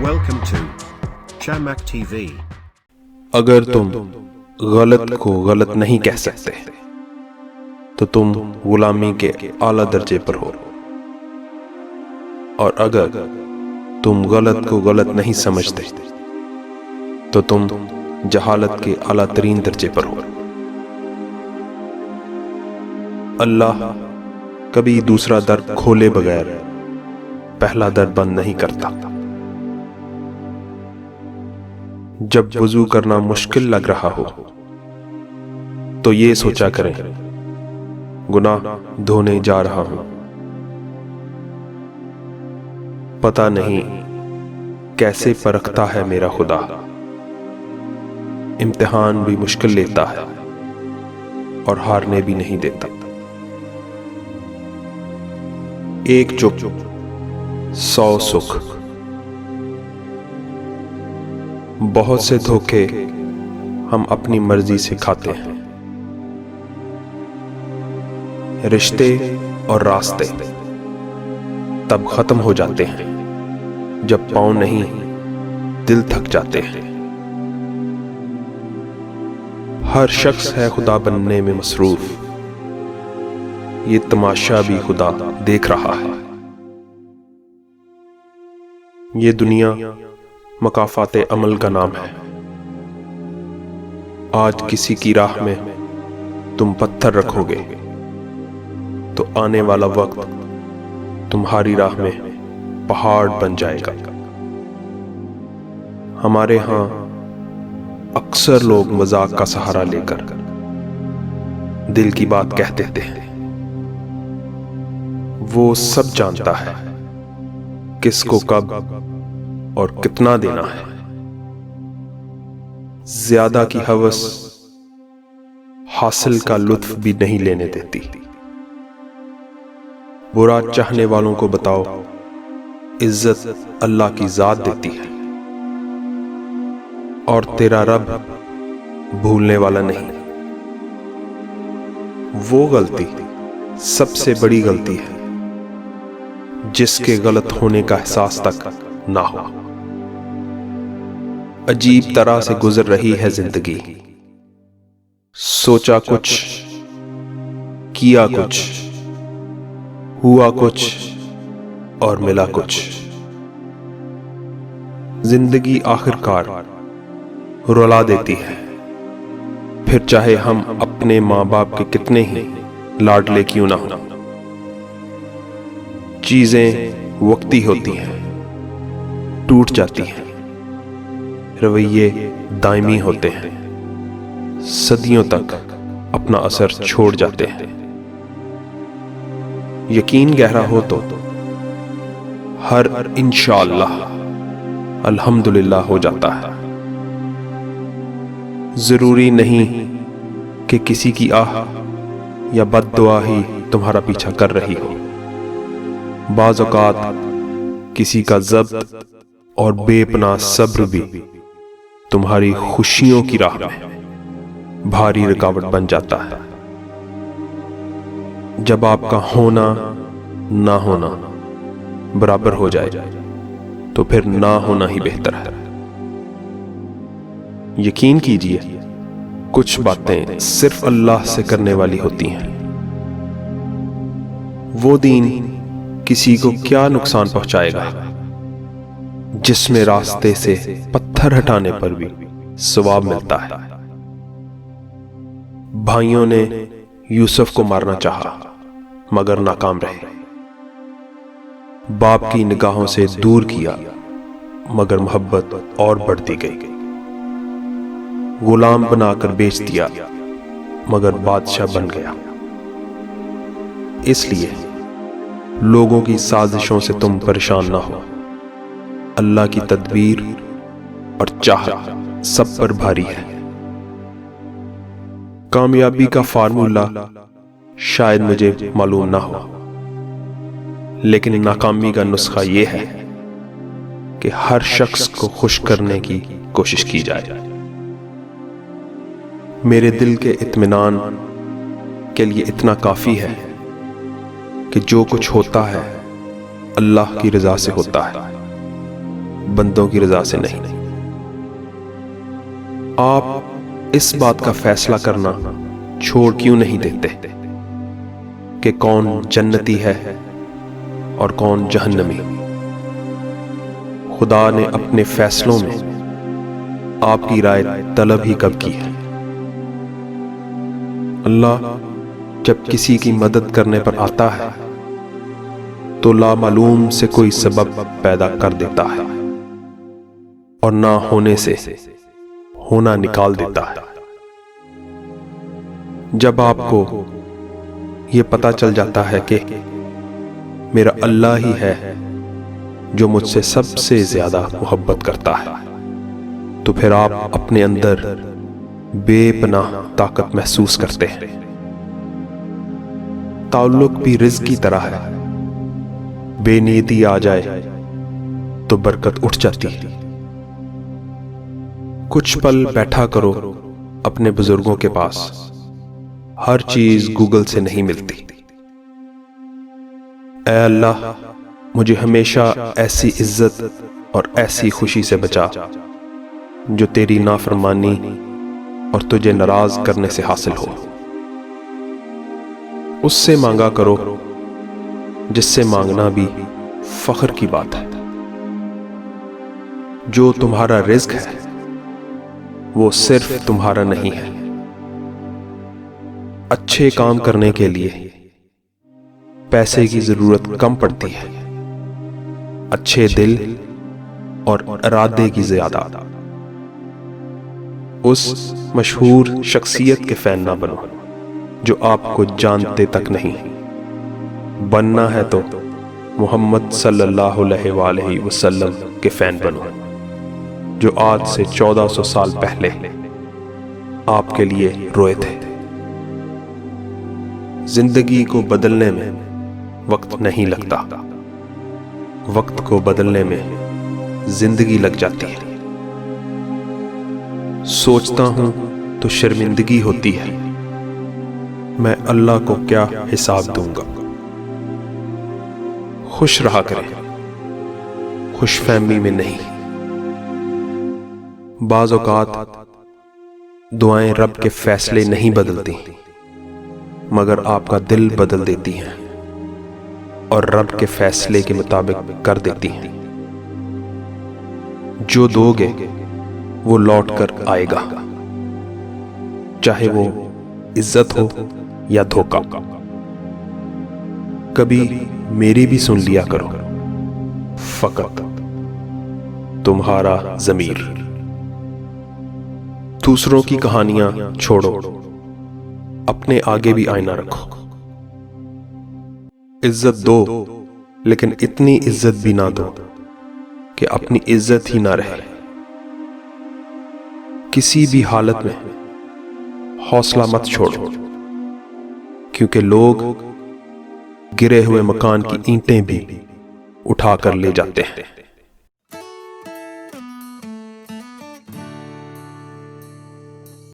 Welcome to Chamak TV. अगर तुम गलत को गलत नहीं कह सकते तो तुम गुलामी के आला दर्जे पर हो, और अगर तुम गलत को गलत नहीं समझते तो तुम जहालत के आला तरीन दर्जे पर हो। अल्लाह कभी दूसरा दर खोले बगैर पहला दर बंद नहीं करता। जब वुजू करना मुश्किल लग रहा हो तो ये सोचा करें, गुनाह धोने जा रहा हूं। पता नहीं कैसे परखता है मेरा खुदा, इम्तिहान भी मुश्किल लेता है और हारने भी नहीं देता। एक चुप 100 सुख। बहुत से धोखे हम अपनी मर्जी से खाते हैं। रिश्ते और रास्ते तब खत्म हो जाते हैं जब पांव नहीं दिल थक जाते हैं। हर शख्स है खुदा बनने में मसरूफ, ये तमाशा भी खुदा देख रहा है। ये दुनिया मकाफाते अमल का नाम है। आज किसी की राह में तुम पत्थर रखोगे तो आने वाला वक्त तुम्हारी राह में पहाड़ बन जाएगा। हमारे यहां अक्सर लोग मजाक का सहारा लेकर दिल की बात कह देते हैं। वो सब जानता है किसको कब और कितना देना है। ज्यादा की हवस हासिल का लुत्फ भी नहीं लेने देती। बुरा चाहने वालों को बताओ, इज्जत अल्लाह की जात देती है और तेरा रब भूलने वाला नहीं। वो गलती सबसे बड़ी गलती है जिसके गलत होने का एहसास तक ना हो। अजीब तरह से गुजर रही है जिंदगी, सोचा कुछ, किया कुछ, हुआ कुछ और मिला कुछ। जिंदगी आखिरकार रुला देती है, फिर चाहे हम अपने मां बाप के कितने ही लाडले क्यों ना हो। चीजें वक्ती होती हैं, टूट जाती हैं। रवैये दायमी होते हैं, सदियों तक अपना असर छोड़ जाते हैं। यकीन गहरा हो तो हर इंशाअल्लाह अल्हम्दुलिल्लाह हो जाता है। जरूरी नहीं कि किसी की आह या बद्दुआ ही तुम्हारा पीछा कर रही हो। बाज़ औक़ात किसी का ज़ब्त और बेपनाह सब्र भी तुम्हारी खुशियों की राह में भारी रुकावट बन जाता है। जब आपका होना ना होना बराबर हो जाए तो फिर ना होना ही बेहतर है। यकीन कीजिए, कुछ बातें सिर्फ अल्लाह से करने वाली होती हैं। वो दीन किसी को क्या नुकसान पहुंचाएगा जिसमें रास्ते से पत्थर हटाने पर भी सवाब मिलता है। भाइयों ने यूसुफ को मारना चाहा मगर नाकाम रहे। बाप की निगाहों से दूर किया मगर मोहब्बत और बढ़ती गई। गुलाम बनाकर बेच दिया मगर बादशाह बन गया। इसलिए लोगों की साजिशों से तुम परेशान ना हो। अल्लाह की तदबीर और चाहत सब पर भारी है। कामयाबी का फार्मूला शायद मुझे मालूम ना हो, लेकिन नाकामी का नुस्खा यह है कि हर शख्स को खुश करने की कोशिश की जाए। मेरे दिल के इत्मीनान के लिए इतना काफी है कि जो कुछ होता है अल्लाह की रजा से होता है। बंदों की रजा से नहीं। आप इस बात का फैसला करना छोड़ क्यों नहीं देते कि कौन जन्नती है और कौन जहन्नमी? खुदा ने अपने फैसलों में आपकी राय तलब ही कब की है? अल्लाह जब किसी की मदद करने पर आता है तो लामालूम से कोई सबब पैदा कर देता है और ना होने से होना निकाल देता है। जब आपको यह पता चल जाता है कि मेरा अल्लाह ही है जो मुझसे सबसे ज्यादा मोहब्बत करता है, तो फिर आप अपने अंदर बेपनाह ताकत महसूस करते हैं। ताल्लुक भी रिज़्क की तरह है, बेनीयती आ जाए तो बरकत उठ जाती है। कुछ पल बैठा करो अपने बुजुर्गों के पास, हर चीज गूगल से नहीं मिलती। ऐ अल्लाह, मुझे हमेशा ऐसी इज्जत और ऐसी खुशी से बचा जो तेरी नाफरमानी और तुझे नाराज करने से हासिल हो। उससे मांगा करो जिससे मांगना भी फख्र की बात है। जो तुम्हारा रिज़्क है वो सिर्फ तुम्हारा नहीं है। अच्छे काम करने के लिए पैसे की जरूरत कम पड़ती है, अच्छे दिल और इरादे की ज्यादा। उस मशहूर शख्सियत के फैन ना बनो जो आपको जानते तक नहीं। बनना है तो मोहम्मद सल्लल्लाहु अलैहि वसल्लम के फैन बनो, जो आज से 1400 साल पहले आपके लिए रोए थे। जिंदगी को बदलने में वक्त नहीं लगता, वक्त को बदलने में जिंदगी लग जाती है। सोचता हूं तो शर्मिंदगी होती है, मैं अल्लाह को क्या हिसाब दूंगा। खुश रहा करें, खुशफहमी में नहीं। बाज़ औक़ात दुआएं रब के फैसले नहीं बदलती, मगर आपका दिल बदल देती हैं और रब के फैसले के मुताबिक कर देती हैं। जो दोगे वो लौट कर आएगा, चाहे वो इज्जत हो या धोखा। कभी मेरी भी सुन लिया करो, फकत तुम्हारा ज़मीर। दूसरों की कहानियां छोड़ो, अपने आगे भी आईना रखो। इज्जत दो, लेकिन इतनी इज्जत भी ना दो कि अपनी इज्जत ही ना रहे। किसी भी हालत में हौसला मत छोड़ो, क्योंकि लोग गिरे हुए मकान की ईंटें भी उठाकर ले जाते हैं।